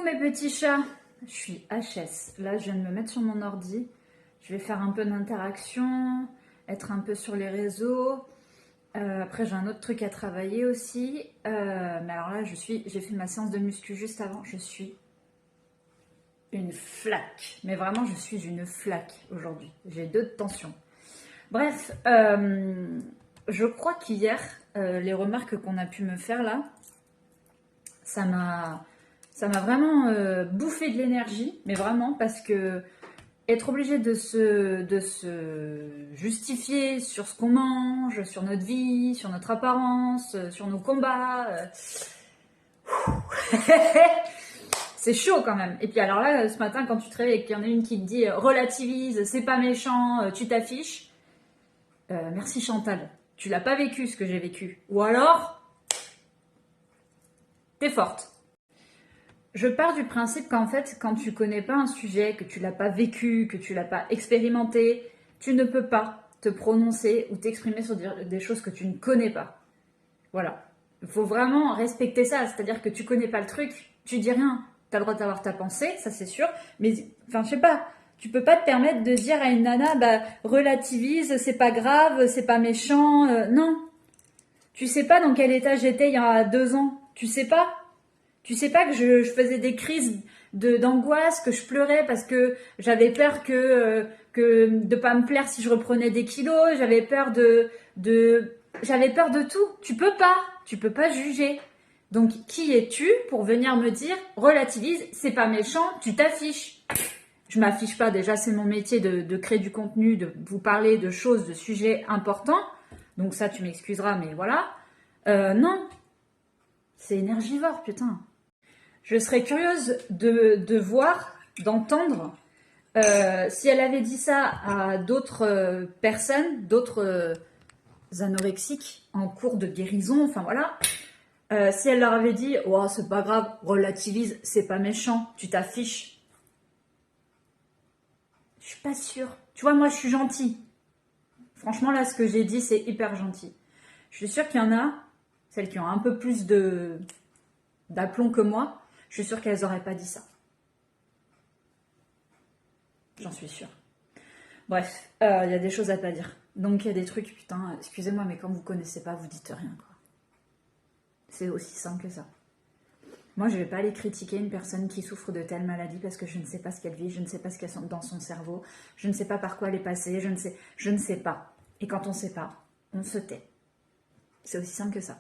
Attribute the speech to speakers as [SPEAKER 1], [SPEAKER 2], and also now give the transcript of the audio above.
[SPEAKER 1] Coucou mes petits chats, je suis HS. Là, je viens de me mettre sur mon ordi. Je vais faire un peu d'interaction, être un peu sur les réseaux. Après, j'ai un autre truc à travailler aussi. Mais alors là, j'ai fait ma séance de muscu juste avant. Je suis une flaque. Mais vraiment, je suis une flaque aujourd'hui. J'ai 2 de tension. Bref, je crois qu'hier, les remarques qu'on a pu me faire là, ça m'a vraiment bouffé de l'énergie, mais vraiment parce que être obligé de se justifier sur ce qu'on mange, sur notre vie, sur notre apparence, sur nos combats, c'est chaud quand même. Et puis alors là, ce matin, quand tu te réveilles et qu'il y en a une qui te dit relativise, c'est pas méchant, tu t'affiches, merci Chantal, tu l'as pas vécu ce que j'ai vécu. Ou alors, t'es forte. Je pars du principe qu'en fait, quand tu connais pas un sujet, que tu l'as pas vécu, que tu l'as pas expérimenté, tu ne peux pas te prononcer ou t'exprimer sur des choses que tu ne connais pas. Voilà. Il faut vraiment respecter ça. C'est-à-dire que tu connais pas le truc, tu dis rien. Tu as le droit d'avoir ta pensée, ça c'est sûr. Mais, enfin, je sais pas. Tu peux pas te permettre de dire à une nana, bah, relativise, c'est pas grave, c'est pas méchant. Non. Tu sais pas dans quel état j'étais il y a 2 ans. Tu sais pas. Tu sais pas que je faisais des crises d'angoisse, que je pleurais parce que j'avais peur que de pas me plaire si je reprenais des kilos, j'avais peur j'avais peur de tout. Tu peux pas juger. Donc qui es-tu pour venir me dire relativise, c'est pas méchant, tu t'affiches. Je m'affiche pas, déjà c'est mon métier de créer du contenu, de vous parler de choses, de sujets importants. Donc ça tu m'excuseras, mais voilà. Non, c'est énergivore, putain. Je serais curieuse de voir, d'entendre, si elle avait dit ça à d'autres personnes, d'autres anorexiques en cours de guérison, enfin voilà. Si elle leur avait dit, oh c'est pas grave, relativise, c'est pas méchant, tu t'affiches. Je suis pas sûre. Tu vois, moi je suis gentille. Franchement là, ce que j'ai dit, c'est hyper gentil. Je suis sûre qu'il y en a, celles qui ont un peu plus d'aplomb que moi, je suis sûre qu'elles n'auraient pas dit ça. J'en suis sûre. Bref, il y a des choses à pas dire. Donc il y a des trucs, putain, excusez-moi, mais quand vous connaissez pas, vous dites rien, quoi. C'est aussi simple que ça. Moi, je vais pas aller critiquer une personne qui souffre de telle maladie parce que je ne sais pas ce qu'elle vit, je ne sais pas ce qu'il y a dans son cerveau, je ne sais pas par quoi elle est passée, je ne sais pas. Et quand on sait pas, on se tait. C'est aussi simple que ça.